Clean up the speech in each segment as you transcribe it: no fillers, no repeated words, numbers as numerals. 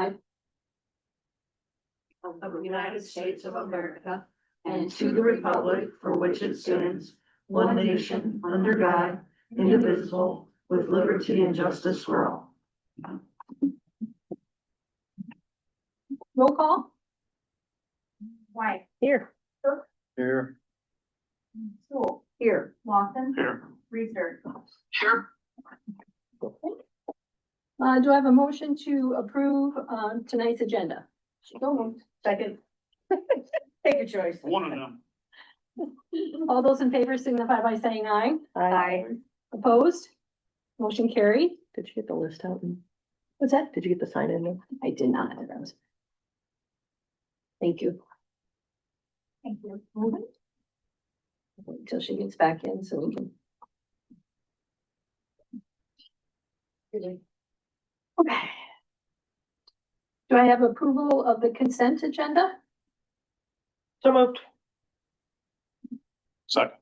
Of the United States of America and to the republic for which it stands, one nation, under God, indivisible, with liberty and justice for all. Roll call? White. Here. Here. Sewell. Here. Lawson. Here. Research. Sure. Do I have a motion to approve, tonight's agenda? So moved. Second. Take your choice. One of them. All those in favor signify by saying aye. Aye. Opposed? Motion carried. Did you get the list out? What's that? Did you get the sign in? I did not. Thank you. Thank you. Wait till she gets back in so we can. Okay. Do I have approval of the consent agenda? So moved. Second.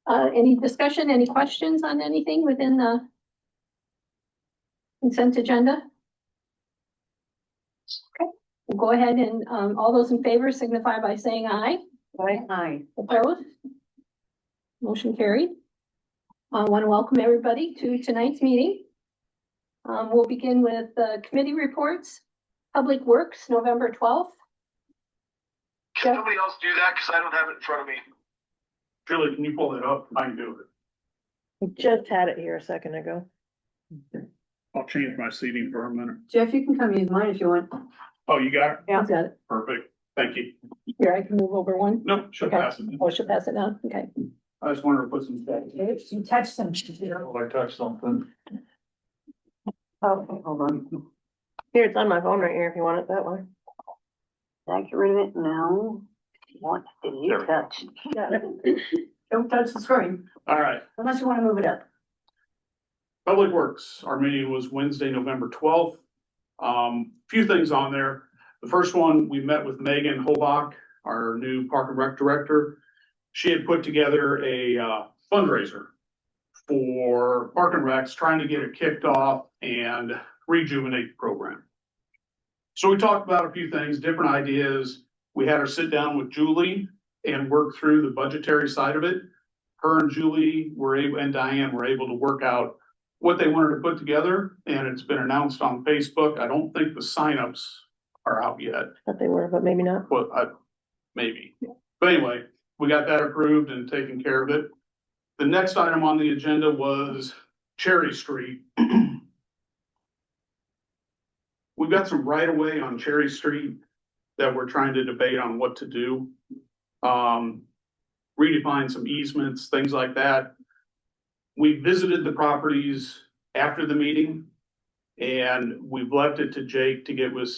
Any discussion, any questions on anything within the consent agenda? Okay, we'll go ahead and, all those in favor signify by saying aye. Aye. Opposed? Motion carried. I want to welcome everybody to tonight's meeting. We'll begin with the committee reports. Public Works, November 12th. Can somebody else do that? Cause I don't have it in front of me. Julie, can you pull that up? I can do it. We just had it here a second ago. I'll change my seating for a minute. Jeff, you can come use mine if you want. Oh, you got it? I've got it. Perfect. Thank you. Here, I can move over one. Nope, she'll Okay. pass it. Oh, she'll pass it down. Okay. I just wanted to put some stuff. You touch some. Oh, I touched something. Okay, hold on. Here, it's on my phone right here if you want it that way. Did I get rid of it? No. What did you There we go. touch? Don't touch the screen All right. unless you want to move it up. Public Works, our meeting was Wednesday, November 12th. Few things on there. The first one, we met with Megan Holbach, our new Park and Rec Director. She had put together a fundraiser for Park and Recs, trying to get it kicked off and rejuvenate the program. So we talked about a few things, different ideas. We had her sit down with Julie and work through the budgetary side of it. Her and Julie were able, and Diane were able to work out what they wanted to put together, and it's been announced on Facebook. I don't think the signups are out yet, Thought they were, but maybe not. but maybe. But anyway, we got that approved and taken care of it. The next item on the agenda was Cherry Street. We've got some right of way on Cherry Street that we're trying to debate on what to do. Redefine some easements, things like that. We visited the properties after the meeting, and we've left it to Jake to get with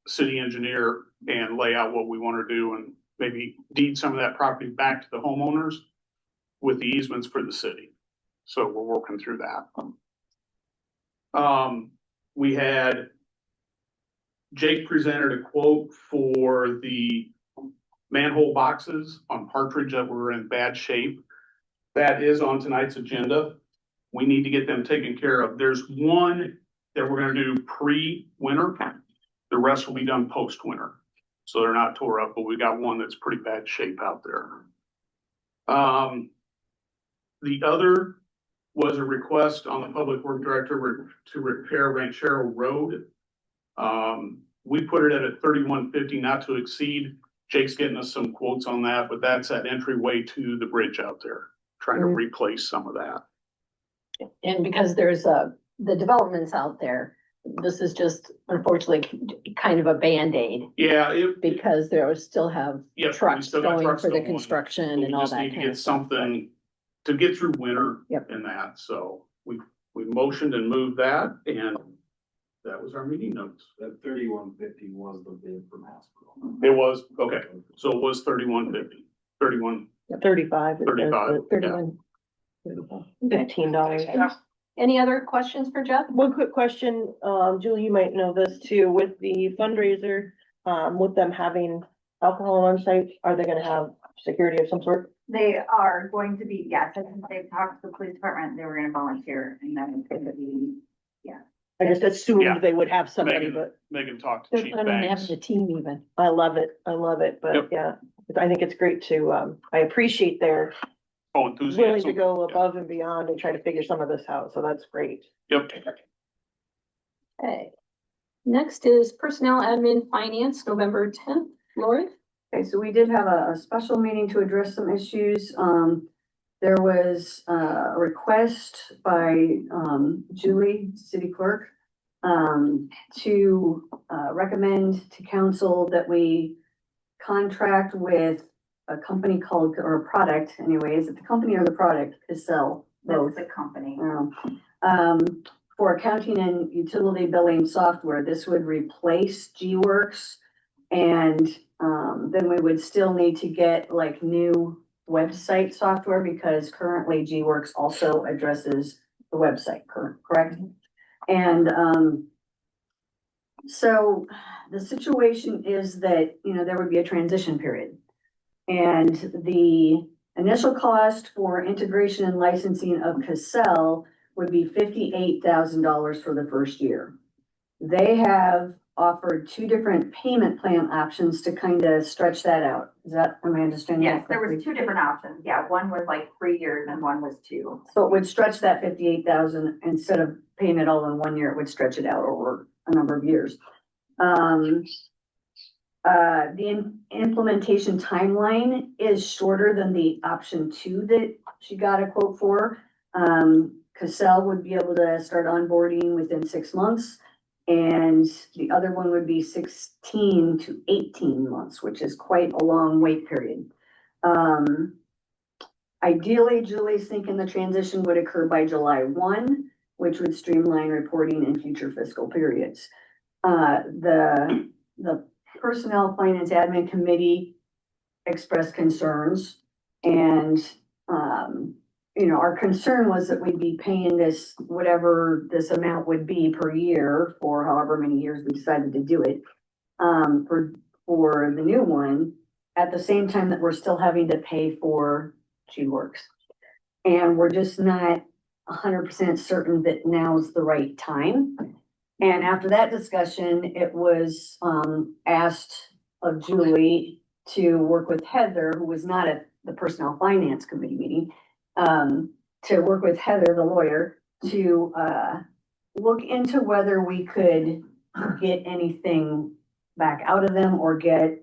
city engineer and lay out what we want to do and maybe deed some of that property back to the homeowners with the easements for the city. So we're working through that. We had Jake presented a quote for the manhole boxes on Partridge that were in bad shape. That is on tonight's agenda. We need to get them taken care of. There's one that we're gonna do pre-winter. The rest will be done post-winter. So they're not tore up, but we got one that's pretty bad shape out there. The other was a request on the public work director to repair Ranchero Road. We put it at a 3150 not to exceed. Jake's getting us some quotes on that, but that's that entryway to the bridge out there, trying to replace some of that. And because there's the developments out there, this is just unfortunately kind of a Band-Aid Yeah, because there still have yes, we trucks still got going trucks for the going, construction but and we all just that need to kind of get stuff. something to get through winter Yep. and that, so we motioned and moved that, and that was our meeting notes. That 3150 was the bid from Hasbro. It was, okay, so it was 3150, 31, 35. it says, 35. but 31. $15. Any other questions for Jeff? One quick question, Julie, you might know this too, with the fundraiser, with them having alcohol on site, are they gonna have security of some sort? They are going to be, yes, I think they've talked to the police department, they were gonna volunteer and then it's gonna be, yeah. I just Yeah. assumed they would have somebody, Megan, but Megan talked to They're Chief planning on Banks. having a team even. I love it. But Yep. yeah, I think it's great to, I appreciate their Oh, willing to enthusiasm. go above and beyond and try to figure some of this out. So that's great. Yep. Okay. Next is Personnel Admin Finance, November tenth. Lori? Okay, so we did have a special meeting to address some issues. There was a request by, Julie, city clerk, to, recommend to council that we contract with a company called, or a product anyway, is it the company or the product, Cassell? Both. That's the company. Um, for accounting and utility billing software, this would replace G-Works. And, then we would still need to get like new website software because currently G-Works also addresses the website, correct? And, so the situation is that, there would be a transition period. And the initial cost for integration and licensing of Cassell would be $58,000 for the first year. They have offered two different payment plan options to kind of stretch that out. Am I understanding that Yes, there correctly? was two different options. Yeah, one was like 3 years and one was 2. So it would stretch that 58,000, instead of paying it all in 1 year, it would stretch it out over a number of years. The implementation timeline is shorter than the option 2 that she got a quote for. Cassell would be able to start onboarding within 6 months. And the other one would be 16 to 18 months, which is quite a long wait period. Ideally, Julie's thinking the transition would occur by July 1, which would streamline reporting in future fiscal periods. The Personnel Finance Admin Committee expressed concerns, and, our concern was that we'd be paying this, whatever this amount would be per year for however many years we decided to do it, for the new one, at the same time that we're still having to pay for G-Works. And we're just not 100% certain that now's the right time. And after that discussion, it was, asked of Julie to work with Heather, who was not at the Personnel Finance Committee meeting, to work with Heather, the lawyer, to, look into whether we could get anything back out of them or get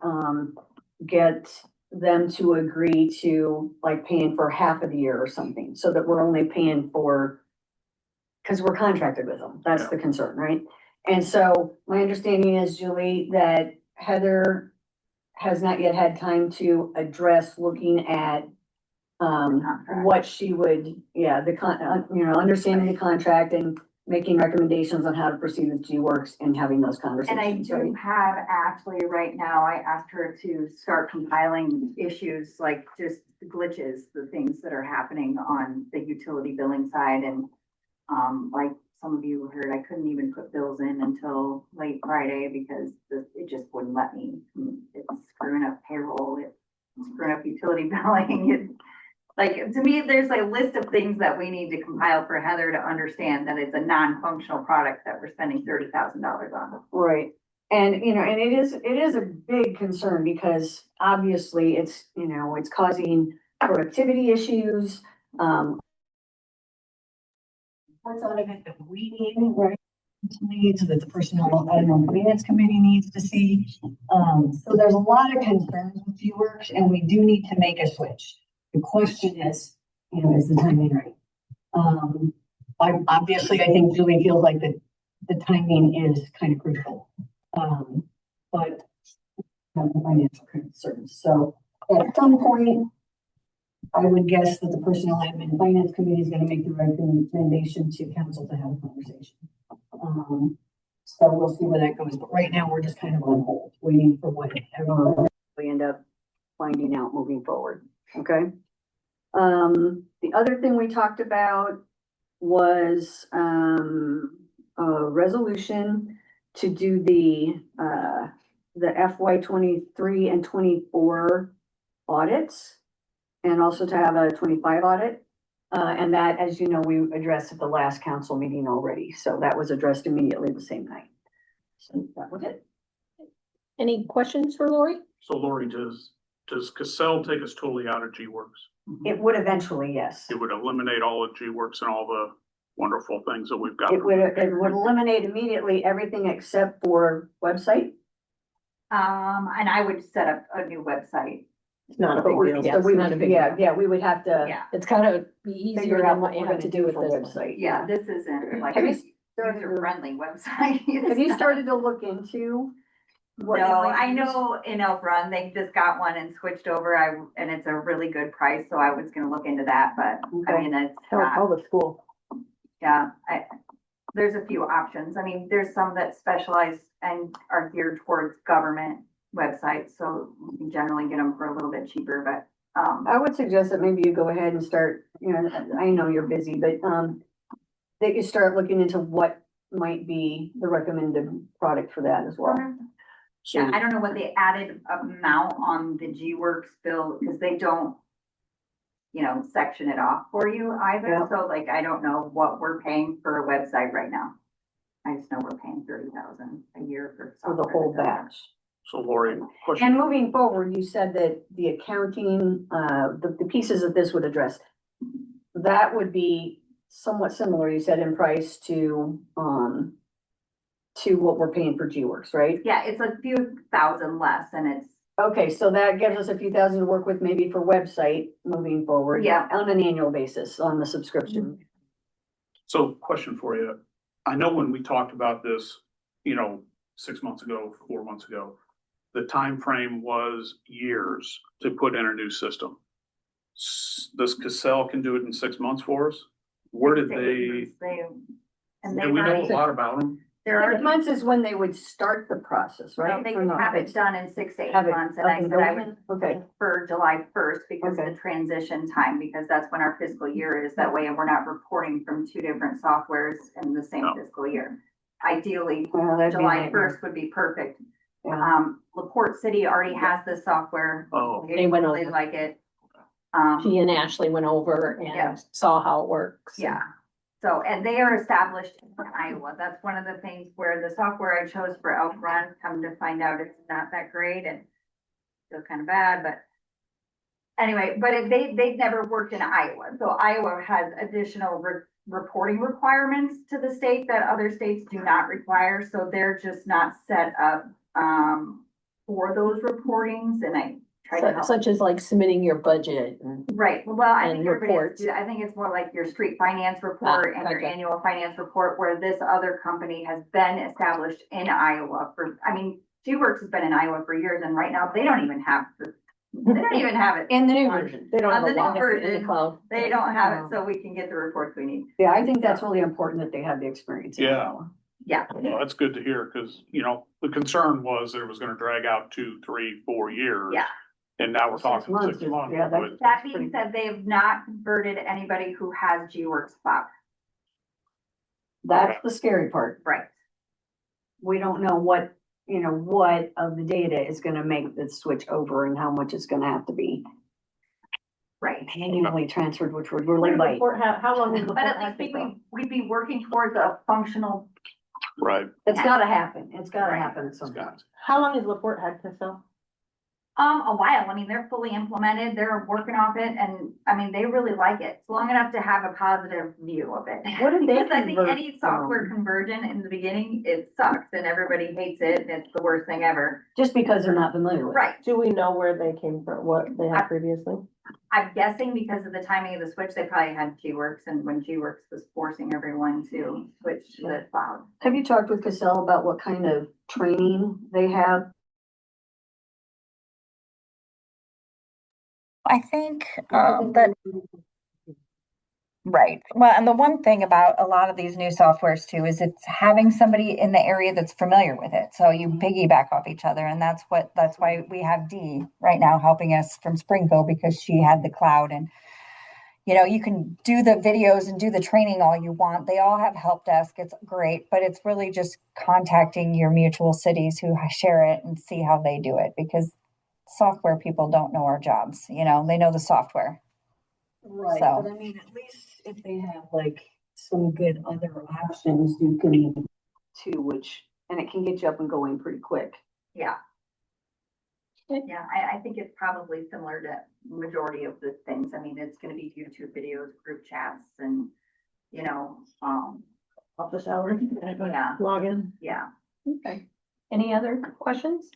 them to agree to like paying for half of the year or something, so that we're only paying for, because we're contracted with them. That's the concern, right? And so my understanding is, Julie, that Heather has not yet had time to address looking at what she would, understanding the contract and making recommendations on how to proceed with G-Works and having those And I conversations, right? do have Ashley right now. I asked her to start compiling issues like just the glitches, the things that are happening on the utility billing side. And like some of you heard, I couldn't even put bills in until late Friday because it just wouldn't let me. It's screwing up payroll, it's screwing up utility billing. It's like, to me, there's a list of things that we need to compile for Heather to understand that it's a non-functional product that we're spending $30,000 on. Right. And, and it is a big concern because obviously it's, it's causing productivity issues. What's out of it that we need, right? Needs that the Personnel and Finance Committee needs to see. So there's a lot of concerns with G-Works and we do need to make a switch. The question is, is the timing right? Obviously, I think Julie feels like the timing is kind of crucial. But the financial concerns. So at some point, I would guess that the Personnel Admin Finance Committee is going to make the recommendation to council to have a conversation. So we'll see where that goes. But right now, we're just kind of on hold, waiting for whatever we end up finding out moving forward, okay? The other thing we talked about was, a resolution to do the FY 23 and 24 audits, and also to have a 25 audit. And that, as you know, we addressed at the last council meeting already, so that was addressed immediately the same night. So that was it. Any questions for Lori? So Lori, does Cassell take us totally out of G-Works? It would eventually, yes. It would eliminate all of G-Works and all the wonderful things that we've got. It would eliminate immediately everything except for website. And I would set up a new website. It's not a big deal. Yeah, So it's we not a would, big yeah, deal. yeah, we would have to Yeah, It's gotta be easier figure than out what what you we're have gonna to do do with for this. website. yeah, this isn't like Have a you started to- user-friendly website. Have you started to look into? what you No, might I use? know in Elk Run, they just got one and switched over, and it's a really good price, so I was gonna look into that, but I Okay. mean, it's Tell not, the school. yeah, there's a few options. I mean, there's some that specialize and are geared towards government websites, so you can generally get them for a little bit cheaper, but, I would suggest that maybe you go ahead and start, you know, I know you're busy, but, that you start looking into what might be the recommended product for that as well. yeah, I don't know what the added amount on the G-Works bill, because they don't, section it off for you either, Yeah. so like, I don't know what we're paying for a website right now. I just know we're paying 30,000 a year For the software whole that does that. batch. So Lori, question, And moving forward, you said that the accounting, the pieces that this would address, that would be somewhat similar, you said, in price to what we're paying for G-Works, right? Yeah, it's a few thousand less and it's, Okay, so that gives us a few thousand to work with maybe for website moving forward. Yeah. On an annual basis on the subscription. so question for you. I know when we talked about this, 6 months ago, 4 months ago, the time frame was years to put in a new system. Does Cassell can do it in 6 months for us? Where did and do we know a lot about them? there 6 are, months is when they would start the process, right? they Or could not? have it done in 6 to 8 Have it months, and up I and said I going? would Okay, for July 1st because of Okay. the transition time, because that's when our fiscal year is, that way, and we're not reporting from two different softwares in the same No. fiscal year. Ideally, well, that'd be a July nightmare. 1st would be perfect. Yeah. LaPorte City already has this software. Oh, They went really over. like it. She and Ashley went over Yeah. and saw how it works. Yeah, so, and they are established in Iowa. That's one of the things where the software I chose for Elk Run, come to find out it's not that great and feel kind of bad, but anyway, but they've never worked in Iowa. So Iowa has additional reporting requirements to the state that other states do not require. So they're just not set up, for those reportings, and I try to help. Such as like submitting your budget and Right, well, I And think everybody has reports. to do that. I think it's more like your street finance report and your gotcha. annual finance report, where this other company has been established in Iowa for, I mean, G-Works has been in Iowa for years, and right now, they don't even have it. In the new version. They don't On have a the new lot. version. in the cloud. They don't have it, so we can get the reports we need. Yeah, I think that's really important that they have the experience. in Yeah. Iowa. Yeah, well, that's good to hear, because, the concern was that it was gonna drag out 2, 3, 4 years. Yeah. And now we're 6 talking months 6 is- months. yeah, but- that being said, they have not converted anybody who has G-Works Cloud. That's the scary part. Right. We don't know what of the data is gonna make the switch over and how much it's gonna have to be Right. manually transferred, which would really Does late. LaPorte have- How long is But LaPorte at had least this? we'd be working towards a functional, Right. It's gotta happen. It's gotta Right. happen at some point. How long has LaPorte had Cassell? a while. I mean, they're fully implemented, they're working off it, and I mean, they really like it. It's long enough to have a positive view of it. What did they Because I think convert any software from? conversion in the beginning, it sucks and everybody hates it and it's the worst thing ever. Just because they're not familiar with it. Right. Do we know where they came from, what they had previously? I'm guessing because of the timing of the switch, they probably had G-Works, and when G-Works was forcing everyone to switch to the cloud. Have you talked with Cassell about what kind of training they have? I think that right. Well, and the one thing about a lot of these new softwares too is it's having somebody in the area that's familiar with it. So you piggyback off each other, and that's why we have Dee right now helping us from Springfield, because she had the cloud, and you can do the videos and do the training all you want. They all have help desk. It's great, but it's really just contacting your mutual cities who share it and see how they do it, because software people don't know our jobs. They know the software. Right, So- but I mean, at least if they have like some good other options, you can. Too, which, and it can get you up and going pretty quick. Yeah. Okay. Yeah, I think it's probably similar to majority of the things. I mean, it's gonna be YouTube videos, group chats and, you know, Office hours, Yeah. login. yeah. Okay. Any other questions?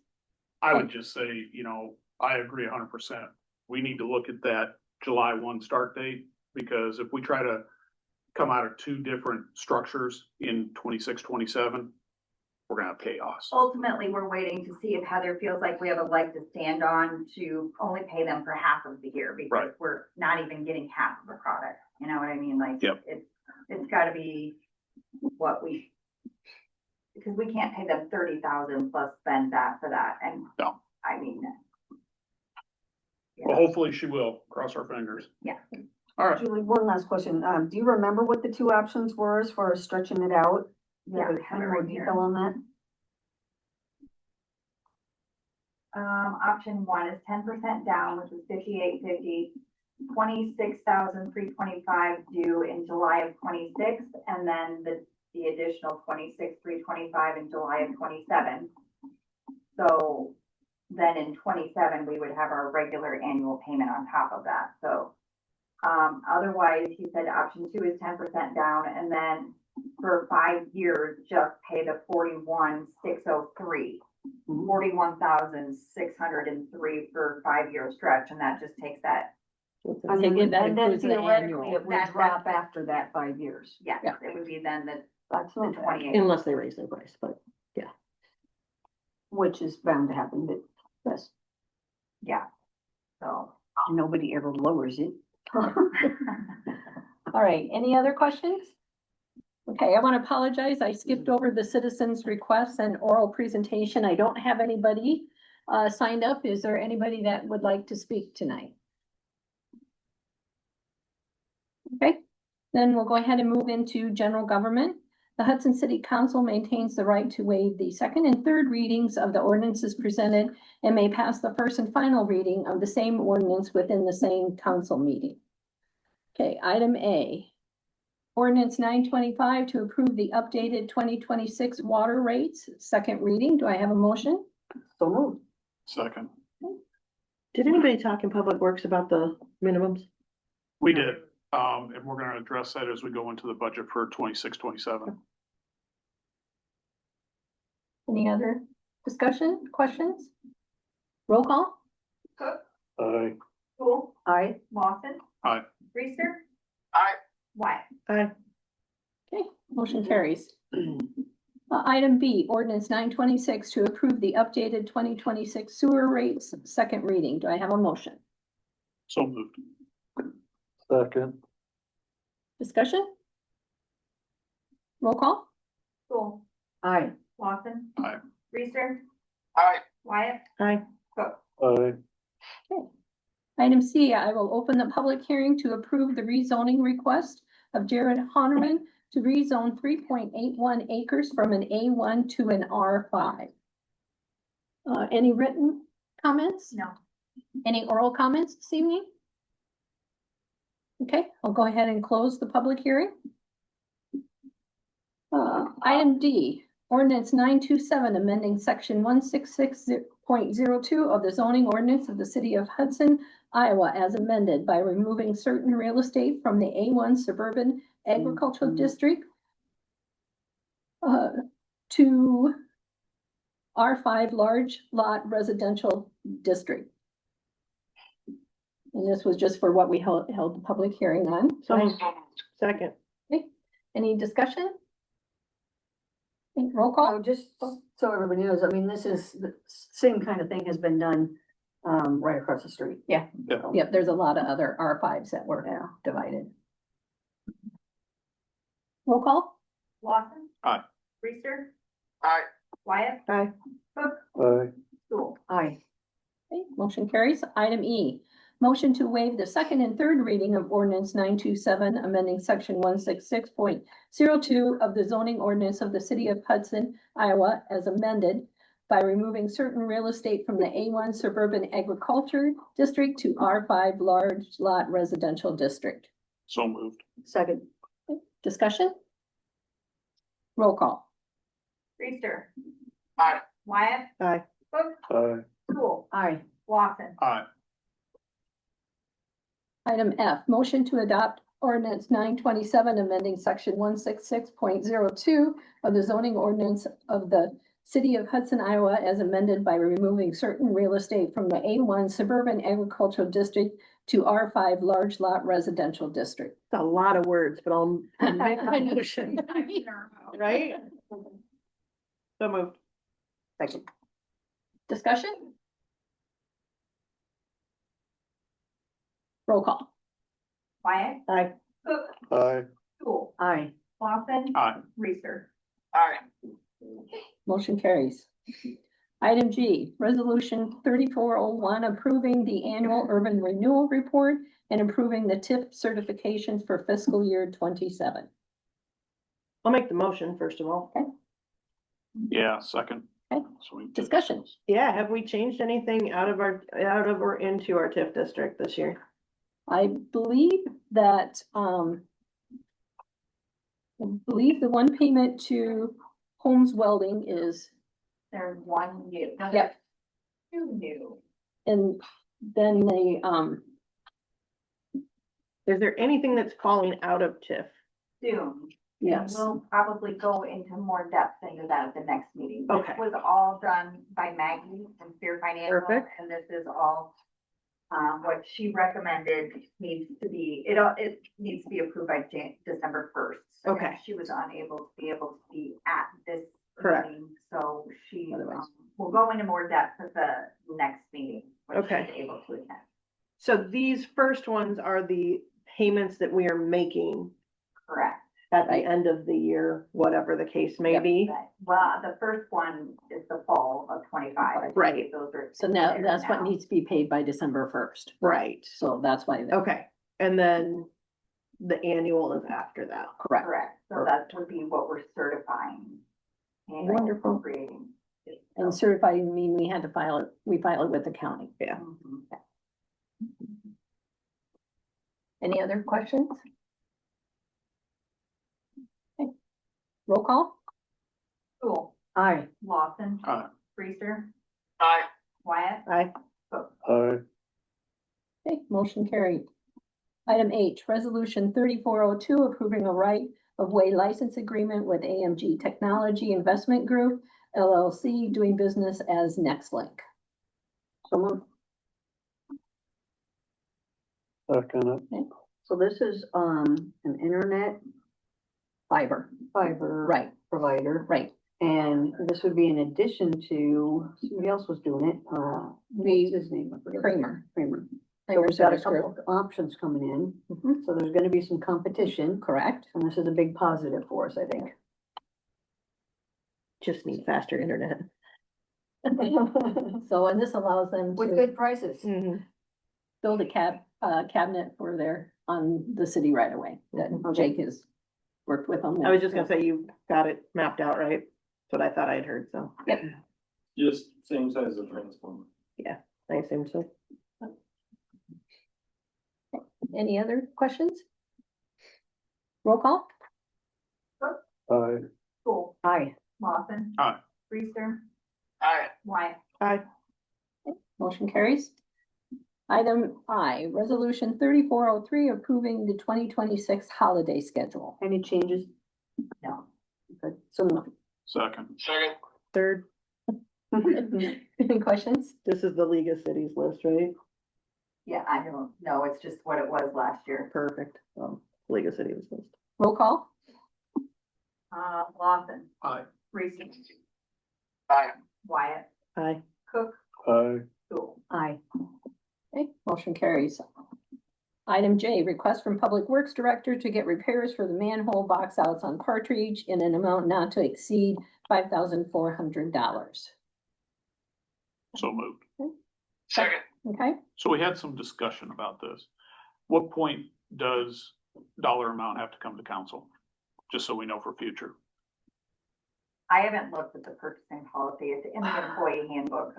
I would just say, you know, I agree 100%. We need to look at that July 1 start date, because if we try to come out of two different structures in 26, 27, we're gonna have chaos. Ultimately, we're waiting to see if Heather feels like we have a leg to stand on to only pay them for half of the year, because Right. we're not even getting half of the product. You know what I mean? Like, Yep. it's gotta be what we, because we can't pay them 30,000 plus spend that for that, and No. I mean. Well, hopefully she will, cross our fingers. Yeah. All right, Julie, one last question. Do you remember what the two options were as far as stretching it out? Do you have Yeah, I have any it more right here. detail on that? Option one is 10% down, which is 5850, 26,325 due in July of 26, and then the additional 26,325 in July of 27. So then in 27, we would have our regular annual payment on top of that. So otherwise, he said option two is 10% down, and then for 5 years, just pay the 41,603. 41,603 for 5 year stretch, and that just takes that, And Again, then, that and then includes the theoretically, annual. it would That- drop after that 5 years. yes, Yeah. it would be then That's the not bad, 28. Unless they raise their price, but which is bound to happen, but yes, Yeah, so. nobody ever lowers it. All right, any other questions? Okay, I want to apologize. I skipped over the citizens' requests and oral presentation. I don't have anybody signed up. Is there anybody that would like to speak tonight? Okay, then we'll go ahead and move into general government. The Hudson City Council maintains the right to waive the second and third readings of the ordinances presented and may pass the first and final reading of the same ordinance within the same council meeting. Okay, item A. Ordinance 925 to approve the updated 2026 water rates, second reading. Do I have a motion? So moved. second. did anybody talk in Public Works about the minimums? We did, and we're gonna address that as we go into the budget for 26, 27. Any other discussion, questions? Roll call? Cook, Aye. Cool, Aye. Lawson. Aye. Reister, Aye. Wyatt. Aye. Okay, motion carries. Item B, ordinance 926 to approve the updated 2026 sewer rates, second reading. Do I have a motion? So moved. Second. Discussion? Roll call? Cool, Aye. Lawson. Aye. Reister, Aye. Wyatt. Aye. Cook. Aye. Item C, I will open the public hearing to approve the rezoning request of Jared Honerman to rezone 3.81 acres from an A1 to an R5. Any written comments? No. Any oral comments this evening? Okay, I'll go ahead and close the public hearing. Item D, ordinance 927, amending section 166.02 of the zoning ordinance of the city of Hudson, Iowa, as amended by removing certain real estate from the A1 suburban agricultural district to R5 large lot residential district. And this was just for what we held the public hearing on. So moved. Second. Any discussion? Roll call? Oh, just so everybody knows, I mean, this is the same kind of thing has been done, right across the street. Yeah. Yeah. Yep, there's a lot of other R5s that were divided. Roll call? Lawson. Aye. Reister, Aye. Wyatt. Aye. Cook. Aye. Cool. Aye. Okay, motion carries. Item E, motion to waive the second and third reading of ordinance 927, amending section 166.02 of the zoning ordinance of the city of Hudson, Iowa, as amended by removing certain real estate from the A1 Suburban Agriculture District to R5 Large Lot Residential District. So moved. Second. Discussion? Roll call. Reister. Aye. Wyatt. Aye. Cook. Aye. Cool. Aye. Lawson. Aye. Item F, motion to adopt ordinance 927, amending section 166.02 of the zoning ordinance of the city of Hudson, Iowa, as amended by removing certain real estate from the A1 Suburban Agricultural District to R5 Large Lot Residential District. It's a lot of words, but I'll make a motion, right? So moved. Second. Discussion? Roll call. Wyatt. Aye. Cook. Aye. Cool. Aye. Lawson. Aye. Reister. Aye. Motion carries. Item G, resolution 3401, approving the annual urban renewal report and approving the TIP certifications for fiscal year 27. I'll make the motion first of all. Yeah, second. Okay. So we did- Discussion. Yeah, have we changed anything out of or into our TIF district this year? I believe that, I believe the one payment to Holmes Welding is, There's one new. No, Yep. there's two new. and then they, Is there anything that's falling out of TIF? Soon. yes, And we'll probably go into more depth into that at the next meeting. This Okay. was all done by Maggie from Fair Financial. Perfect. And this is all, what she recommended needs to be, it needs to be approved by December 1st. Okay. She was unable to be able to be at this Correct. meeting, so she, Otherwise. will go into more depth at the next meeting. When she's Okay. able to attend. So these first ones are the payments that we are making Correct. at the end of the year, whatever the case may Yep. be. Right. Well, the first one is the fall of 25. Right. Those are. so now there that's what now. needs to be paid by December 1st. Right. So that's why, Okay, and then the annual is after that. correct. Correct, so that would be what we're certifying. And Wonderful. appropriating. And certifying mean we had to file it, we file it with the county. Yeah. Mhm. Any other questions? Okay. Roll call? Cool, Aye. Lawson. Aye. Reister. Aye. Wyatt. Aye. Cook. Aye. Okay, motion carried. Item H, resolution 3402, approving a right of way license agreement with AMG Technology Investment Group LLC, doing business as NextLink. So moved. Second. So this is, an internet Fiber, fiber. right, Provider, right. and this would be in addition to, somebody else was doing it, what's his name? I forget. Kramer. Kramer. So Kramer we've got a Service Group. couple of options coming in, Mhm. so there's gonna be some competition, Correct. and this is a big positive for us, I think. Just need faster internet. So, and this allows them With to good prices. Mhm. build a cabinet for their, on the city right away, that Okay. Jake has worked with them. I was just gonna say, you got it mapped out, right? That's what I thought I'd heard, so Just same size as transformer. I assume so. Any other questions? Roll call? Aye. Cool, Aye. Lawson. Aye. Reister. Aye. Wyatt. Aye. Motion carries. Item I, resolution 3403, approving the 2026 holiday schedule. Any changes? No. Good. So moved. Second. Second. Third, Any questions? this is the League of Cities list, right? Yeah, I don't know, it's just what it was last year. Perfect. League of Cities list. Roll call? Lawson. Aye. Reister. Aye. Wyatt. Aye. Cook. Aye. Cool. Aye. Okay, motion carries. Item J, request from Public Works Director to get repairs for the manhole box outs on Partridge in an amount not to exceed $5,400. So moved. Second. Okay, So we had some discussion about this. What point does dollar amount have to come to council? Just so we know for future. I haven't looked at the purchasing policy. It's in the employee handbook.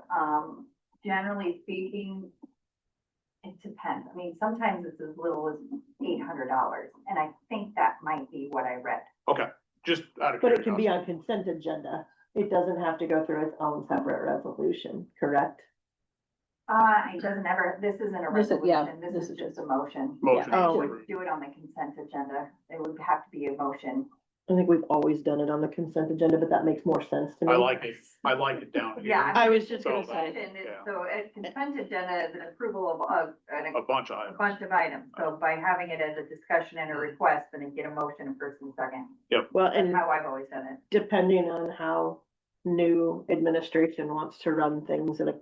Generally speaking, it depends. I mean, sometimes it's as little as $800, and I think that might be what I read. Just out of But it can be curiosity. on consent agenda. It doesn't have to go through its own separate resolution, correct? It doesn't ever, this isn't a This is- yeah, resolution. this This is is just a motion. Motion. Oh. To do it on the consent agenda. It would have to be a motion. I think we've always done it on the consent agenda, but that makes more sense to me. I like it down here. Yeah. I was just gonna So- say, And it- Yeah. So a consent agenda is an approval of A bunch of a items. bunch of items. So by having it as a discussion and a request, then you get a motion and first and second. well, That's and how I've always done it. depending on how new administration wants to run things in a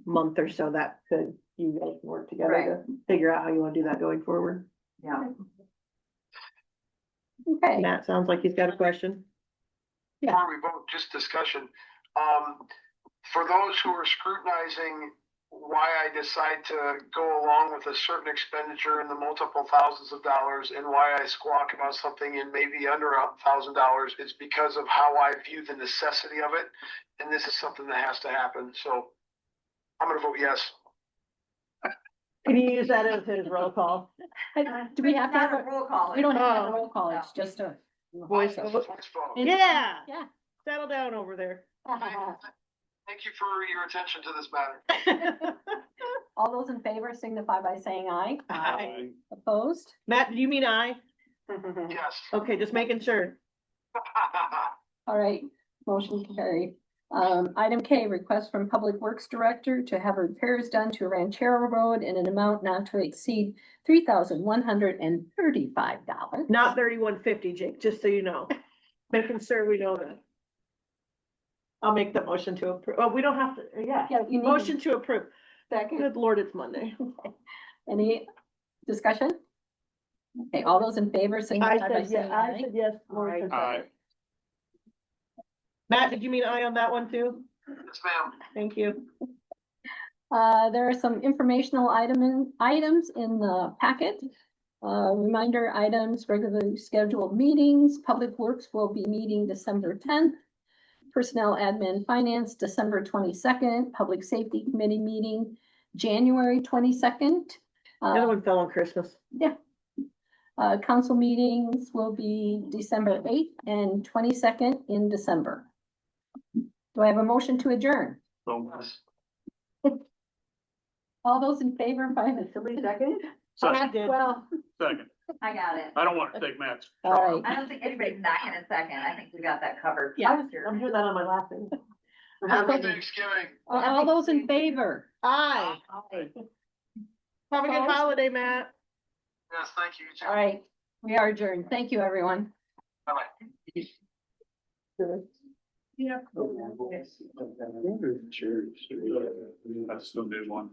month or so, that could, you guys can work together to figure out how you wanna do that going forward. Yeah. Okay, Matt, sounds like he's got a question. Yeah. Before we vote, just discussion. For those who are scrutinizing why I decide to go along with a certain expenditure in the multiple thousands of dollars and why I squawk about something in maybe under $1,000, it's because of how I view the necessity of it. And this is something that has to happen. So I'm gonna vote yes. Can you use that as his roll call? do we have to have Not a a, roll call. we don't have to have a Oh. roll call, it's just a. Voice Voice vote. vote. Yeah, Yeah. settle down over there. Thank you for your attention to this matter. All those in favor signify by saying aye. Aye. Opposed? Matt, do you mean aye? Yes. Okay, just making sure. All right, motion carried. Item K, request from Public Works Director to have repairs done to Ranchero Road in an amount not to exceed $3,135. Not 3150, Jake, just so you know. Making sure we know that. I'll make the motion to approve. Oh, we don't have to, yeah. Yeah, you need Motion to approve. second. Good Lord, it's Monday. Any discussion? Okay, all those in favor I signify by said, saying yeah, I aye. said yes. Lori said Aye. second. Matt, did you mean aye on that one too? Yes, ma'am. Thank you. There are some informational items in the packet. Reminder items, regularly scheduled meetings, Public Works will be meeting December 10th. Personnel Admin Finance, December 22nd, Public Safety Committee meeting, January 22nd. The other one fell on Christmas. Council meetings will be December 8th and 22nd in December. Do I have a motion to adjourn? So, All those in favor by Vasily second? second, did. Well, second. I got it. I don't want to take Matt's. all right. I don't think anybody's not gonna second. I think we got that covered. Yeah. I'm doing that on my last thing. Happy Thanksgiving. All those in favor? Aye. Have a good Opposed? holiday, Matt. Yes, thank you. All right, we are adjourned. Thank you, everyone. Bye-bye. Yeah. That's still do one.